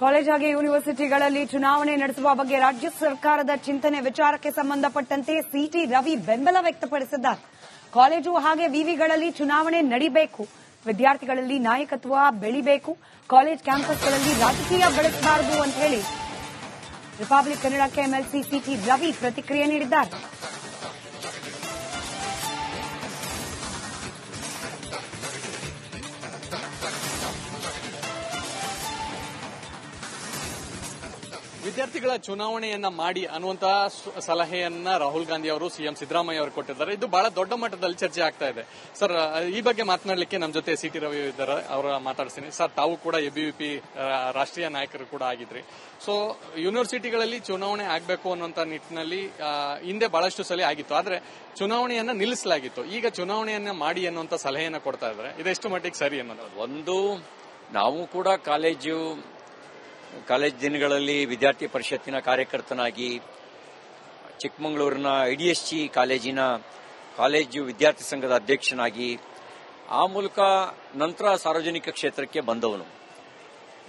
College ಹಾಗೆ ಯೂನಿವರ್ಸಿಟಿಗಳಲ್ಲಿ ಚುನಾವಣೆ ನಡೆಸುವ ಬಗ್ಗೆ ರಾಜ್ಯ ಸರ್ಕಾರದ ಚಿಂತನೆ ವಿಚಾರಕ್ಕೆ ಸಂಬಂಧಪಟ್ಟಂತೆ ಸಿಟಿ ರವಿ ಬೆಂಬಲ ವ್ಯಕ್ತಪಡಿಸಿದ್ದಾರೆ. ಕಾಲೇಜು ಹಾಗೆ ವಿವಿಗಳಲ್ಲಿ ಚುನಾವಣೆ ನಡೀಬೇಕು, ವಿದ್ಯಾರ್ಥಿಗಳಲ್ಲಿ ನಾಯಕತ್ವ ಬೆಳಿಬೇಕು, ಕಾಲೇಜ್ ಕ್ಯಾಂಪಸ್ಗಳಲ್ಲಿ ರಾಜಕೀಯ ಬೆಳೆಸಬಾರದು ಅಂತ ಹೇಳಿ ರಿಪಬ್ಲಿಕ್ ಕನ್ನಡಕ್ಕೆ ಎಂಎಲ್ಸಿ ಸಿಟಿ ರವಿ ಪ್ರತಿಕ್ರಿಯೆ ನೀಡಿದ್ದಾರೆ. ವಿದ್ಯಾರ್ಥಿಗಳ ಚುನಾವಣೆಯನ್ನ ಮಾಡಿ ಅನ್ನುವಂತಹ ಸಲಹೆಯನ್ನ ರಾಹುಲ್ ಗಾಂಧಿ ಅವರು ಸಿಎಂ ಸಿದ್ದರಾಮಯ್ಯ ಅವರು ಕೊಟ್ಟಿದ್ದಾರೆ. ಇದು ಬಹಳ ದೊಡ್ಡ ಮಟ್ಟದಲ್ಲಿ ಚರ್ಚೆ ಆಗ್ತಾ ಇದೆ. ಸರ್, ಈ ಬಗ್ಗೆ ಮಾತನಾಡಲಿಕ್ಕೆ ನಮ್ಮ ಜೊತೆ ಸಿಟಿ ರವಿ ಇದ್ದಾರೆ, ಅವರ ಮಾತಾಡ್ತೀನಿ. ಸರ್, ತಾವು ಕೂಡ ಎಬಿವಿಪಿ ರಾಷ್ಟ್ರೀಯ ನಾಯಕರು ಕೂಡ ಆಗಿದ್ರಿ. ಸೊ ಯೂನಿವರ್ಸಿಟಿಗಳಲ್ಲಿ ಚುನಾವಣೆ ಆಗಬೇಕು ಅನ್ನುವಂತ ನಿಟ್ಟಿನಲ್ಲಿ ಹಿಂದೆ ಬಹಳಷ್ಟು ಸಲ ಆಗಿತ್ತು, ಆದ್ರೆ ಚುನಾವಣೆಯನ್ನ ನಿಲ್ಲಿಸಲಾಗಿತ್ತು. ಈಗ ಚುನಾವಣೆಯನ್ನ ಮಾಡಿ ಅನ್ನುವಂತ ಸಲಹೆಯನ್ನ ಕೊಡ್ತಾ ಇದ್ದಾರೆ. ಇದೆಷ್ಟು ಮಟ್ಟಿಗೆ ಸರಿ ಅನ್ನೋದು? ಒಂದು, ನಾವು ಕೂಡ ಕಾಲೇಜ್ ದಿನಗಳಲ್ಲಿ ವಿದ್ಯಾರ್ಥಿ ಪರಿಷತ್ತಿನ ಕಾರ್ಯಕರ್ತನಾಗಿ ಚಿಕ್ಕಮಗಳೂರಿನ ಐಡಿಎಸ್ಜಿ ಕಾಲೇಜು ವಿದ್ಯಾರ್ಥಿ ಸಂಘದ ಅಧ್ಯಕ್ಷನಾಗಿ ಆ ಮೂಲಕ ನಂತರ ಸಾರ್ವಜನಿಕ ಕ್ಷೇತ್ರಕ್ಕೆ ಬಂದವನು.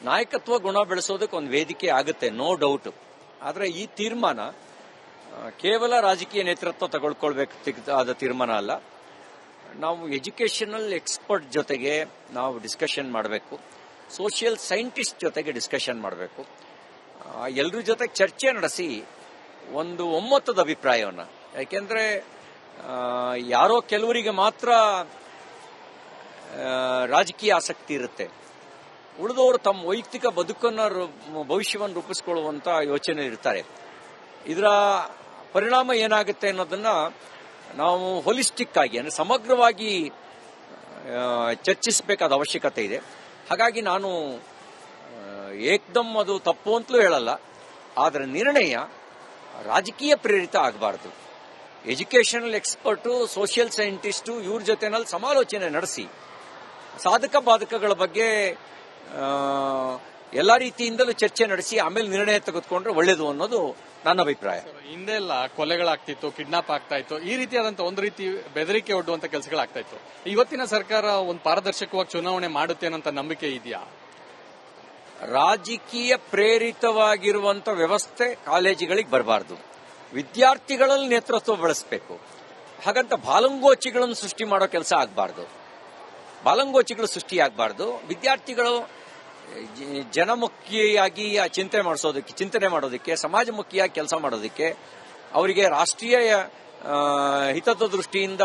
ನಾಯಕತ್ವ ಗುಣ ಬೆಳೆಸೋದಕ್ಕೆ ಒಂದು ವೇದಿಕೆ ಆಗುತ್ತೆ, ನೋ ಡೌಟ್. ಆದರೆ ಈ ತೀರ್ಮಾನ ಕೇವಲ ರಾಜಕೀಯ ನೇತೃತ್ವ ತಗೊಳ್ಕೊಳ್ಬೇಕಾದ ತೀರ್ಮಾನ ಅಲ್ಲ. ನಾವು ಎಜುಕೇಷನಲ್ ಎಕ್ಸ್ಪರ್ಟ್ ಜೊತೆಗೆ ನಾವು ಡಿಸ್ಕಷನ್ ಮಾಡಬೇಕು, ಸೋಷಿಯಲ್ ಸೈಂಟಿಸ್ಟ್ ಜೊತೆಗೆ ಡಿಸ್ಕಷನ್ ಮಾಡಬೇಕು, ಎಲ್ಲರ ಜೊತೆಗೆ ಚರ್ಚೆ ನಡೆಸಿ ಒಂದು ಒಮ್ಮತದ ಅಭಿಪ್ರಾಯವನ್ನು. ಯಾಕೆಂದ್ರೆ ಯಾರೋ ಕೆಲವರಿಗೆ ಮಾತ್ರ ರಾಜಕೀಯ ಆಸಕ್ತಿ ಇರುತ್ತೆ, ಉಳಿದವರು ತಮ್ಮ ವೈಯಕ್ತಿಕ ಬದುಕನ್ನು ಭವಿಷ್ಯವನ್ನು ರೂಪಿಸಿಕೊಳ್ಳುವಂತ ಯೋಚನೆ ಇರ್ತಾರೆ. ಇದರ ಪರಿಣಾಮ ಏನಾಗುತ್ತೆ ಅನ್ನೋದನ್ನ ನಾವು ಹೋಲಿಸ್ಟಿಕ್ ಆಗಿ, ಅಂದ್ರೆ ಸಮಗ್ರವಾಗಿ ಚರ್ಚಿಸಬೇಕಾದ ಅವಶ್ಯಕತೆ ಇದೆ. ಹಾಗಾಗಿ ನಾನು ಏಕ್ದಮ್ ಅದು ತಪ್ಪು ಅಂತಲೂ ಹೇಳಲ್ಲ, ಆದರೆ ನಿರ್ಣಯ ರಾಜಕೀಯ ಪ್ರೇರಿತ ಆಗಬಾರದು. ಎಜುಕೇಷನಲ್ ಎಕ್ಸ್ಪರ್ಟು, ಸೋಷಿಯಲ್ ಸೈಂಟಿಸ್ಟು ಇವ್ರ ಜೊತೆನಲ್ಲಿ ಸಮಾಲೋಚನೆ ನಡೆಸಿ ಸಾಧಕ ಬಾಧಕಗಳ ಬಗ್ಗೆ ಎಲ್ಲ ರೀತಿಯಿಂದಲೂ ಚರ್ಚೆ ನಡೆಸಿ ಆಮೇಲೆ ನಿರ್ಣಯ ತೆಗೆದುಕೊಂಡ್ರೆ ಒಳ್ಳೇದು ಅನ್ನೋದು ನನ್ನ ಅಭಿಪ್ರಾಯ. ಹಿಂದೆಲ್ಲ ಕೊಲೆಗಳಾಗ್ತಿತ್ತು, ಕಿಡ್ನಾಪ್ ಆಗ್ತಾ ಇತ್ತು, ಈ ರೀತಿಯಾದಂತಹ ಒಂದು ರೀತಿ ಬೆದರಿಕೆ ಒಡ್ಡುವಂತ ಕೆಲಸಗಳಾಗ್ತಾ ಇತ್ತು. ಇವತ್ತಿನ ಸರ್ಕಾರ ಒಂದು ಪಾರದರ್ಶಕವಾಗಿ ಚುನಾವಣೆ ಮಾಡುತ್ತೆ ಅನ್ನೋ ನಂಬಿಕೆ ಇದೆಯಾ? ರಾಜಕೀಯ ಪ್ರೇರಿತವಾಗಿರುವಂತ ವ್ಯವಸ್ಥೆ ಕಾಲೇಜುಗಳಿಗೆ ಬರಬಾರದು. ವಿದ್ಯಾರ್ಥಿಗಳಲ್ಲಿ ನೇತೃತ್ವ ಬೆಳೆಸಬೇಕು. ಹಾಗಂತ ಬಾಲಂಗೋಚಿಗಳನ್ನು ಸೃಷ್ಟಿ ಮಾಡೋ ಕೆಲಸ ಆಗಬಾರ್ದು. ಬಾಲಂಗೋಚಿಗಳು ಸೃಷ್ಟಿಯಾಗಬಾರ್ದು. ವಿದ್ಯಾರ್ಥಿಗಳು ಜನಮುಖಿಯಾಗಿ ಚಿಂತನೆ ಮಾಡೋದಕ್ಕೆ, ಸಮಾಜಮುಖಿಯಾಗಿ ಕೆಲಸ ಮಾಡೋದಕ್ಕೆ, ಅವರಿಗೆ ರಾಷ್ಟ್ರೀಯ ಹಿತದ ದೃಷ್ಟಿಯಿಂದ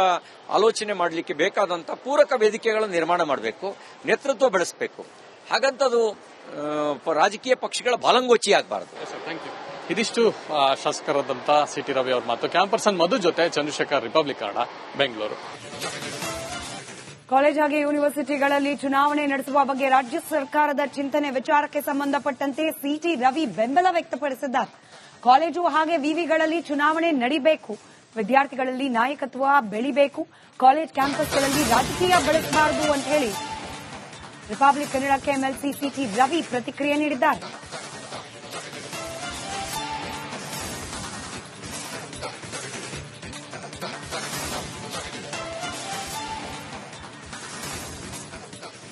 ಆಲೋಚನೆ ಮಾಡಲಿಕ್ಕೆ ಬೇಕಾದಂತ ಪೂರಕ ವೇದಿಕೆಗಳನ್ನು ನಿರ್ಮಾಣ ಮಾಡಬೇಕು, ನೇತೃತ್ವ ಬೆಳೆಸಬೇಕು. ಹಾಗಂತದು ರಾಜಕೀಯ ಪಕ್ಷಗಳ ಬಾಲಂಗೋಚಿ ಆಗಬಾರದು. ಇದಿಷ್ಟು ಶಾಸಕರಾದಂತ ಸಿಟಿ ರವಿ ಅವ್ರ ಮಾತು. ಕ್ಯಾಂಪರ್ಸನ್ ಮಧು ಜೊತೆ ಚಂದ್ರಶೇಖರ್, ರಿಪಬ್ಲಿಕ್ ಕನ್ನಡ, ಬೆಂಗಳೂರು. ಕಾಲೇಜ್ ಹಾಗೆ ಯೂನಿವರ್ಸಿಟಿಗಳಲ್ಲಿ ಚುನಾವಣೆ ನಡೆಸುವ ಬಗ್ಗೆ ರಾಜ್ಯ ಸರ್ಕಾರದ ಚಿಂತನೆ ವಿಚಾರಕ್ಕೆ ಸಂಬಂಧಪಟ್ಟಂತೆ ಸಿಟಿ ರವಿ ಬೆಂಬಲ ವ್ಯಕ್ತಪಡಿಸಿದ್ದಾರೆ. ಕಾಲೇಜು ಹಾಗೆ ವಿವಿಗಳಲ್ಲಿ ಚುನಾವಣೆ ನಡೀಬೇಕು, ವಿದ್ಯಾರ್ಥಿಗಳಲ್ಲಿ ನಾಯಕತ್ವ ಬೆಳಿಬೇಕು, ಕಾಲೇಜ್ ಕ್ಯಾಂಪಸ್ಗಳಲ್ಲಿ ರಾಜಕೀಯ ಬೆಳೆಸಬಾರದು ಅಂತ ಹೇಳಿ ರಿಪಬ್ಲಿಕ್ ಕನ್ನಡಕ್ಕೆ ಎಂಎಲ್ಸಿ ಸಿಟಿ ರವಿ ಪ್ರತಿಕ್ರಿಯೆ ನೀಡಿದ್ದಾರೆ.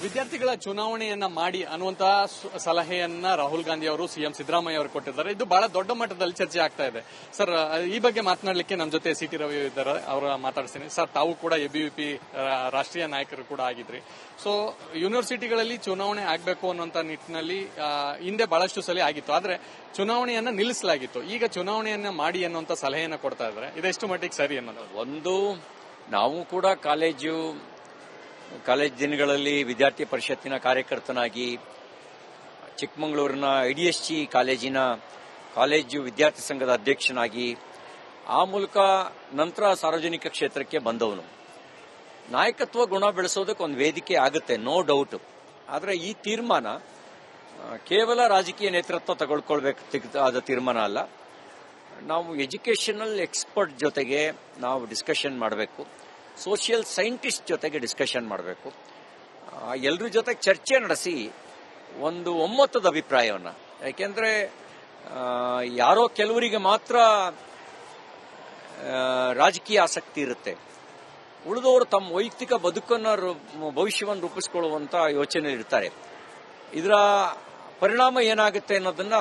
ವಿದ್ಯಾರ್ಥಿಗಳ ಚುನಾವಣೆಯನ್ನ ಮಾಡಿ ಅನ್ನುವಂತಹ ಸಲಹೆಯನ್ನ ರಾಹುಲ್ ಗಾಂಧಿ ಅವರು ಸಿಎಂ ಸಿದ್ದರಾಮಯ್ಯ ಅವರು ಕೊಟ್ಟಿದ್ದಾರೆ. ಇದು ಬಹಳ ದೊಡ್ಡ ಮಟ್ಟದಲ್ಲಿ ಚರ್ಚೆ ಆಗ್ತಾ ಇದೆ. ಸರ್, ಈ ಬಗ್ಗೆ ಮಾತನಾಡಲಿಕ್ಕೆ ನಮ್ಮ ಜೊತೆ ಸಿಟಿ ರವಿ ಇದ್ದಾರೆ, ಅವರ ಮಾತಾಡ್ತೀನಿ. ಸರ್, ತಾವು ಕೂಡ ಎಬಿವಿಪಿ ರಾಷ್ಟ್ರೀಯ ನಾಯಕರು ಕೂಡ ಆಗಿದ್ರಿ. ಸೊ ಯೂನಿವರ್ಸಿಟಿಗಳಲ್ಲಿ ಚುನಾವಣೆ ಆಗಬೇಕು ಅನ್ನುವಂತ ನಿಟ್ಟಿನಲ್ಲಿ ಹಿಂದೆ ಬಹಳಷ್ಟು ಸಲ ಆಗಿತ್ತು, ಆದ್ರೆ ಚುನಾವಣೆಯನ್ನ ನಿಲ್ಲಿಸಲಾಗಿತ್ತು. ಈಗ ಚುನಾವಣೆಯನ್ನ ಮಾಡಿ ಅನ್ನುವಂತ ಸಲಹೆಯನ್ನ ಕೊಡ್ತಾ ಇದ್ದಾರೆ. ಇದೆಷ್ಟು ಮಟ್ಟಿಗೆ ಸರಿ ಅನ್ನೋದು? ಒಂದು, ನಾವು ಕೂಡ ಕಾಲೇಜ್ ದಿನಗಳಲ್ಲಿ ವಿದ್ಯಾರ್ಥಿ ಪರಿಷತ್ತಿನ ಕಾರ್ಯಕರ್ತನಾಗಿ ಚಿಕ್ಕಮಗಳೂರಿನ ಐಡಿಎಸ್ಜಿ ಕಾಲೇಜು ವಿದ್ಯಾರ್ಥಿ ಸಂಘದ ಅಧ್ಯಕ್ಷನಾಗಿ ಆ ಮೂಲಕ ನಂತರ ಸಾರ್ವಜನಿಕ ಕ್ಷೇತ್ರಕ್ಕೆ ಬಂದವನು. ನಾಯಕತ್ವ ಗುಣ ಬೆಳೆಸೋದಕ್ಕೆ ಒಂದು ವೇದಿಕೆ ಆಗುತ್ತೆ, ನೋ ಡೌಟ್. ಆದರೆ ಈ ತೀರ್ಮಾನ ಕೇವಲ ರಾಜಕೀಯ ನೇತೃತ್ವ ತಗೊಳ್ಕೊಳ್ಬೇಕಾದ ತೀರ್ಮಾನ ಅಲ್ಲ. ನಾವು ಎಜುಕೇಷನಲ್ ಎಕ್ಸ್ಪರ್ಟ್ ಜೊತೆಗೆ ನಾವು ಡಿಸ್ಕಷನ್ ಮಾಡಬೇಕು, ಸೋಷಿಯಲ್ ಸೈಂಟಿಸ್ಟ್ ಜೊತೆಗೆ ಡಿಸ್ಕಷನ್ ಮಾಡಬೇಕು, ಎಲ್ಲರ ಜೊತೆಗೆ ಚರ್ಚೆ ನಡೆಸಿ ಒಂದು ಒಮ್ಮತದ ಅಭಿಪ್ರಾಯವನ್ನು. ಯಾಕೆಂದ್ರೆ ಯಾರೋ ಕೆಲವರಿಗೆ ಮಾತ್ರ ರಾಜಕೀಯ ಆಸಕ್ತಿ ಇರುತ್ತೆ, ಉಳಿದವರು ತಮ್ಮ ವೈಯಕ್ತಿಕ ಬದುಕನ್ನು ಭವಿಷ್ಯವನ್ನು ರೂಪಿಸಿಕೊಳ್ಳುವಂತ ಯೋಚನೆ ಇರ್ತಾರೆ. ಇದರ ಪರಿಣಾಮ ಏನಾಗುತ್ತೆ ಅನ್ನೋದನ್ನ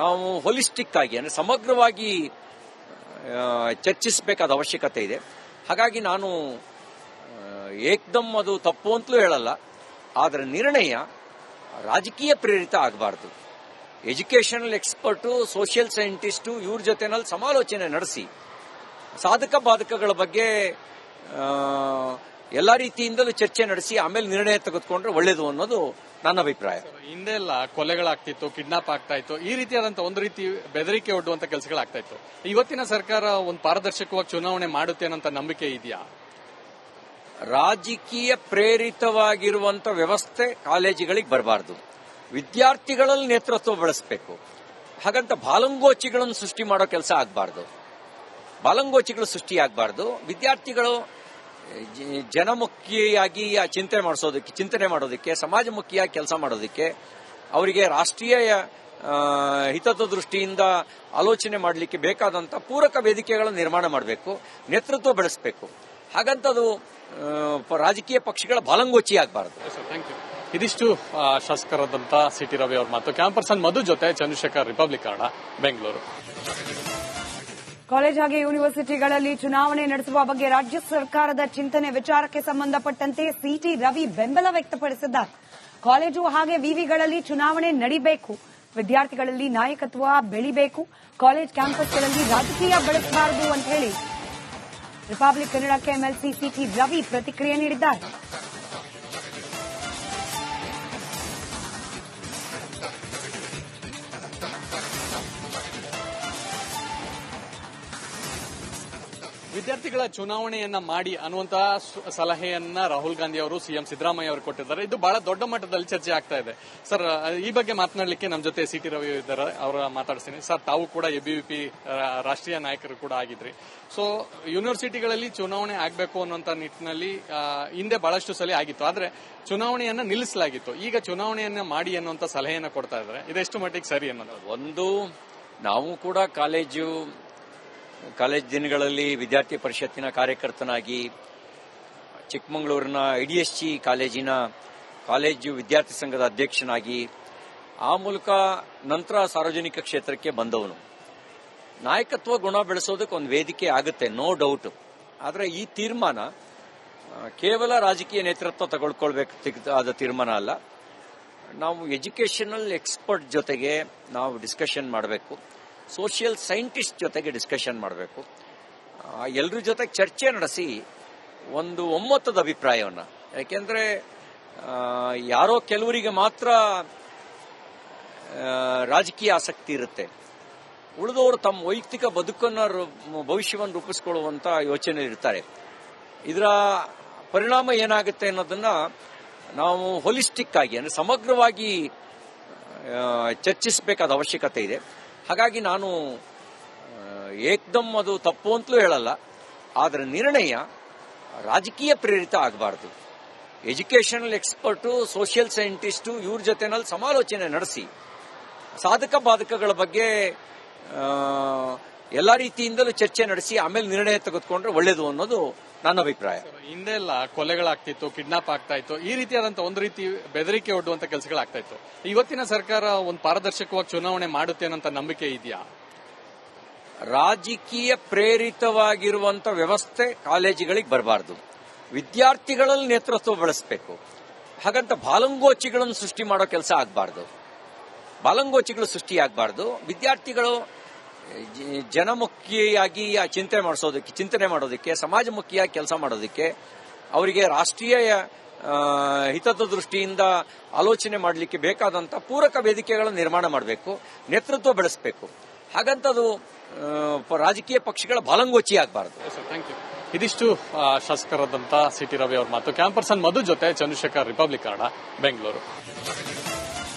ನಾವು ಹೋಲಿಸ್ಟಿಕ್ ಆಗಿ ಅಂದ್ರೆ ಸಮಗ್ರವಾಗಿ ಚರ್ಚಿಸಬೇಕಾದ ಅವಶ್ಯಕತೆ ಇದೆ. ಹಾಗಾಗಿ ನಾನು ಏಕ್ದಮ್ ಅದು ತಪ್ಪು ಅಂತಲೂ ಹೇಳಲ್ಲ, ಆದರೆ ನಿರ್ಣಯ ರಾಜಕೀಯ ಪ್ರೇರಿತ ಆಗಬಾರ್ದು. ಎಜುಕೇಷನಲ್ ಎಕ್ಸ್ಪರ್ಟು, ಸೋಷಿಯಲ್ ಸೈಂಟಿಸ್ಟು ಇವ್ರ ಜೊತೆನಲ್ಲಿ ಸಮಾಲೋಚನೆ ನಡೆಸಿ ಸಾಧಕ ಬಾಧಕಗಳ ಬಗ್ಗೆ ಎಲ್ಲಾ ರೀತಿಯಿಂದಲೂ ಚರ್ಚೆ ನಡೆಸಿ ಆಮೇಲೆ ನಿರ್ಣಯ ತೆಗೆದುಕೊಂಡ್ರೆ ಒಳ್ಳೇದು ಅನ್ನೋದು ನನ್ನ ಅಭಿಪ್ರಾಯ. ಹಿಂದೆ ಎಲ್ಲ ಕೊಲೆಗಳಾಗ್ತಿತ್ತು, ಕಿಡ್ನಾಪ್ ಆಗ್ತಾ ಇತ್ತು, ಈ ರೀತಿಯಾದಂತಹ ಒಂದು ರೀತಿ ಬೆದರಿಕೆ ಒಡ್ಡುವಂತ ಕೆಲಸಗಳಾಗ್ತಾ ಇತ್ತು. ಇವತ್ತಿನ ಸರ್ಕಾರ ಒಂದು ಪಾರದರ್ಶಕವಾಗಿ ಚುನಾವಣೆ ಮಾಡುತ್ತೆ ಅನ್ನೋ ನಂಬಿಕೆ ಇದೆಯಾ? ರಾಜಕೀಯ ಪ್ರೇರಿತವಾಗಿರುವಂತ ವ್ಯವಸ್ಥೆ ಕಾಲೇಜುಗಳಿಗೆ ಬರಬಾರದು. ವಿದ್ಯಾರ್ಥಿಗಳಲ್ಲಿ ನೇತೃತ್ವ ಬೆಳೆಸಬೇಕು. ಹಾಗಂತ ಬಾಲಂಗೋಚಿಗಳನ್ನು ಸೃಷ್ಟಿ ಮಾಡೋ ಕೆಲಸ ಆಗಬಾರ್ದು. ಬಾಲಂಗೋಚಿಗಳು ಸೃಷ್ಟಿಯಾಗಬಾರ್ದು. ವಿದ್ಯಾರ್ಥಿಗಳು ಜನಮುಖಿಯಾಗಿ ಚಿಂತನೆ ಮಾಡೋದಕ್ಕೆ, ಸಮಾಜಮುಖಿಯಾಗಿ ಕೆಲಸ ಮಾಡೋದಕ್ಕೆ, ಅವರಿಗೆ ರಾಷ್ಟ್ರೀಯ ಹಿತದ ದೃಷ್ಟಿಯಿಂದ ಆಲೋಚನೆ ಮಾಡಲಿಕ್ಕೆ ಬೇಕಾದಂತ ಪೂರಕ ವೇದಿಕೆಗಳನ್ನು ನಿರ್ಮಾಣ ಮಾಡಬೇಕು, ನೇತೃತ್ವ ಬೆಳೆಸಬೇಕು. ಹಾಗಂತದು ರಾಜಕೀಯ ಪಕ್ಷಗಳ ಬಾಲಂಗೋಚಿ ಆಗಬಾರದು. ಇದಿಷ್ಟು ಶಾಸಕರಾದಂತ ಸಿಟಿ ರವಿ ಅವ್ರ ಮಾತು. ಕ್ಯಾಂಪರ್ಸನ್ ಮಧು ಜೊತೆ ಚಂದ್ರಶೇಖರ್, ರಿಪಬ್ಲಿಕ್ ಕನ್ನಡ, ಬೆಂಗಳೂರು. ಕಾಲೇಜ್ ಹಾಗೆ ಯೂನಿವರ್ಸಿಟಿಗಳಲ್ಲಿ ಚುನಾವಣೆ ನಡೆಸುವ ಬಗ್ಗೆ ರಾಜ್ಯ ಸರ್ಕಾರದ ಚಿಂತನೆ ವಿಚಾರಕ್ಕೆ ಸಂಬಂಧಪಟ್ಟಂತೆ ಸಿಟಿ ರವಿ ಬೆಂಬಲ ವ್ಯಕ್ತಪಡಿಸಿದ್ದಾರೆ. ಕಾಲೇಜು ಹಾಗೆ ವಿವಿಗಳಲ್ಲಿ ಚುನಾವಣೆ ನಡೀಬೇಕು, ವಿದ್ಯಾರ್ಥಿಗಳಲ್ಲಿ ನಾಯಕತ್ವ ಬೆಳಿಬೇಕು, ಕಾಲೇಜ್ ಕ್ಯಾಂಪಸ್ಗಳಲ್ಲಿ ರಾಜಕೀಯ ಬೆಳೆಸಬಾರದು ಅಂತ ಹೇಳಿ ರಿಪಬ್ಲಿಕ್ ಕನ್ನಡಕ್ಕೆ ಎಂಎಲ್ಸಿ ಸಿಟಿ ರವಿ ಪ್ರತಿಕ್ರಿಯೆ ನೀಡಿದ್ದಾರೆ. ವಿದ್ಯಾರ್ಥಿಗಳ ಚುನಾವಣೆಯನ್ನ ಮಾಡಿ ಅನ್ನುವಂತಹ ಸಲಹೆಯನ್ನ ರಾಹುಲ್ ಗಾಂಧಿ ಅವರು ಸಿಎಂ ಸಿದ್ದರಾಮಯ್ಯ ಅವರು ಕೊಟ್ಟಿದ್ದಾರೆ. ಇದು ಬಹಳ ದೊಡ್ಡ ಮಟ್ಟದಲ್ಲಿ ಚರ್ಚೆ ಆಗ್ತಾ ಇದೆ. ಸರ್, ಈ ಬಗ್ಗೆ ಮಾತನಾಡಲಿಕ್ಕೆ ನಮ್ಮ ಜೊತೆ ಸಿಟಿ ರವಿ ಇದ್ದಾರೆ, ಅವರ ಮಾತಾಡ್ತೀನಿ. ಸರ್, ತಾವು ಕೂಡ ಎಬಿವಿಪಿ ರಾಷ್ಟ್ರೀಯ ನಾಯಕರು ಕೂಡ ಆಗಿದ್ರಿ. ಸೊ ಯೂನಿವರ್ಸಿಟಿಗಳಲ್ಲಿ ಚುನಾವಣೆ ಆಗಬೇಕು ಅನ್ನುವಂತ ನಿಟ್ಟಿನಲ್ಲಿ ಹಿಂದೆ ಬಹಳಷ್ಟು ಸಲ ಆಗಿತ್ತು, ಆದ್ರೆ ಚುನಾವಣೆಯನ್ನ ನಿಲ್ಲಿಸಲಾಗಿತ್ತು. ಈಗ ಚುನಾವಣೆಯನ್ನ ಮಾಡಿ ಅನ್ನುವಂತ ಸಲಹೆಯನ್ನ ಕೊಡ್ತಾ ಇದ್ದಾರೆ. ಇದೆಷ್ಟು ಮಟ್ಟಿಗೆ ಸರಿ ಅನ್ನೋದು? ಒಂದು, ನಾವು ಕೂಡ ಕಾಲೇಜ್ ದಿನಗಳಲ್ಲಿ ವಿದ್ಯಾರ್ಥಿ ಪರಿಷತ್ತಿನ ಕಾರ್ಯಕರ್ತನಾಗಿ ಚಿಕ್ಕಮಗಳೂರಿನ ಐಡಿಎಸ್ಜಿ ಕಾಲೇಜು ವಿದ್ಯಾರ್ಥಿ ಸಂಘದ ಅಧ್ಯಕ್ಷನಾಗಿ ಆ ಮೂಲಕ ನಂತರ ಸಾರ್ವಜನಿಕ ಕ್ಷೇತ್ರಕ್ಕೆ ಬಂದವನು. ನಾಯಕತ್ವ ಗುಣ ಬೆಳೆಸೋದಕ್ಕೆ ಒಂದು ವೇದಿಕೆ ಆಗುತ್ತೆ, ನೋ ಡೌಟ್. ಆದರೆ ಈ ತೀರ್ಮಾನ ಕೇವಲ ರಾಜಕೀಯ ನೇತೃತ್ವ ತಗೊಳ್ಕೊಳ್ಬೇಕಾದ ತೀರ್ಮಾನ ಅಲ್ಲ. ನಾವು ಎಜುಕೇಷನಲ್ ಎಕ್ಸ್ಪರ್ಟ್ ಜೊತೆಗೆ ನಾವು ಡಿಸ್ಕಷನ್ ಮಾಡಬೇಕು, ಸೋಷಿಯಲ್ ಸೈಂಟಿಸ್ಟ್ ಜೊತೆಗೆ ಡಿಸ್ಕಷನ್ ಮಾಡಬೇಕು, ಎಲ್ಲರ ಜೊತೆಗೆ ಚರ್ಚೆ ನಡೆಸಿ ಒಂದು ಒಮ್ಮತದ ಅಭಿಪ್ರಾಯವನ್ನ. ಯಾಕೆಂದ್ರೆ ಯಾರೋ ಕೆಲವರಿಗೆ ಮಾತ್ರ ರಾಜಕೀಯ ಆಸಕ್ತಿ ಇರುತ್ತೆ, ಉಳಿದವರು ತಮ್ಮ ವೈಯಕ್ತಿಕ ಭವಿಷ್ಯವನ್ನು ರೂಪಿಸಿಕೊಳ್ಳುವಂತ ಯೋಚನೆ ಇರ್ತಾರೆ. ಇದರ ಪರಿಣಾಮ ಏನಾಗುತ್ತೆ ಅನ್ನೋದನ್ನ ನಾವು ಹೋಲಿಸ್ಟಿಕ್ ಆಗಿ ಅಂದ್ರೆ ಸಮಗ್ರವಾಗಿ ಚರ್ಚಿಸಬೇಕಾದ ಅವಶ್ಯಕತೆ ಇದೆ. ಹಾಗಾಗಿ ನಾನು ಏಕ್ದಮ್ ಅದು ತಪ್ಪು ಅಂತಲೂ ಹೇಳಲ್ಲ, ಆದರೆ ನಿರ್ಣಯ ರಾಜಕೀಯ ಪ್ರೇರಿತ ಆಗಬಾರ್ದು. ಎಜುಕೇಷನಲ್ ಎಕ್ಸ್ಪರ್ಟು, ಸೋಷಿಯಲ್ ಸೈಂಟಿಸ್ಟು ಇವ್ರ ಜೊತೆನಲ್ಲಿ ಸಮಾಲೋಚನೆ ನಡೆಸಿ ಸಾಧಕ ಬಾಧಕಗಳ ಬಗ್ಗೆ ಎಲ್ಲಾ ರೀತಿಯಿಂದಲೂ ಚರ್ಚೆ ನಡೆಸಿ ಆಮೇಲೆ ನಿರ್ಣಯ ತೆಗೆದುಕೊಂಡ್ರೆ ಒಳ್ಳೇದು ಅನ್ನೋದು ನನ್ನ ಅಭಿಪ್ರಾಯ. ಹಿಂದೆ ಎಲ್ಲ ಕೊಲೆಗಳಾಗ್ತಿತ್ತು, ಕಿಡ್ನಾಪ್ ಆಗ್ತಾ ಇತ್ತು, ಈ ರೀತಿಯಾದಂತಹ ಒಂದು ರೀತಿ ಬೆದರಿಕೆ ಒಡ್ಡುವಂತ ಕೆಲಸಗಳಾಗ್ತಾ ಇತ್ತು. ಇವತ್ತಿನ ಸರ್ಕಾರ ಒಂದು ಪಾರದರ್ಶಕವಾಗಿ ಚುನಾವಣೆ ಮಾಡುತ್ತೆ ಅನ್ನೋ ನಂಬಿಕೆ ಇದೆಯಾ? ರಾಜಕೀಯ ಪ್ರೇರಿತವಾಗಿರುವಂತ ವ್ಯವಸ್ಥೆ ಕಾಲೇಜುಗಳಿಗೆ ಬರಬಾರದು. ವಿದ್ಯಾರ್ಥಿಗಳಲ್ಲಿ ನೇತೃತ್ವ ಬೆಳೆಸಬೇಕು. ಹಾಗಂತ ಬಾಲಂಗೋಚಿಗಳನ್ನು ಸೃಷ್ಟಿ ಮಾಡೋ ಕೆಲಸ ಆಗಬಾರ್ದು. ಬಾಲಂಗೋಚಿಗಳು ಸೃಷ್ಟಿಯಾಗಬಾರ್ದು. ವಿದ್ಯಾರ್ಥಿಗಳು ಜನಮುಖಿಯಾಗಿ ಚಿಂತನೆ ಮಾಡೋದಕ್ಕೆ, ಸಮಾಜಮುಖಿಯಾಗಿ ಕೆಲಸ ಮಾಡೋದಕ್ಕೆ, ಅವರಿಗೆ ರಾಷ್ಟ್ರೀಯ ಹಿತದ ದೃಷ್ಟಿಯಿಂದ ಆಲೋಚನೆ ಮಾಡಲಿಕ್ಕೆ ಬೇಕಾದಂತ ಪೂರಕ ವೇದಿಕೆಗಳನ್ನು ನಿರ್ಮಾಣ ಮಾಡಬೇಕು, ನೇತೃತ್ವ ಬೆಳೆಸಬೇಕು. ಹಾಗಂತದು ರಾಜಕೀಯ ಪಕ್ಷಗಳ ಬಾಲಂಗೋಚಿ ಆಗಬಾರದು. ಇದಿಷ್ಟು ಶಾಸಕರಾದಂತ ಸಿಟಿ ರವಿ ಅವ್ರ ಮಾತು. ಕ್ಯಾಂಪರ್ಸನ್ ಮಧು ಜೊತೆ ಚಂದ್ರಶೇಖರ್, ರಿಪಬ್ಲಿಕ್ ಕನ್ನಡ, ಬೆಂಗಳೂರು.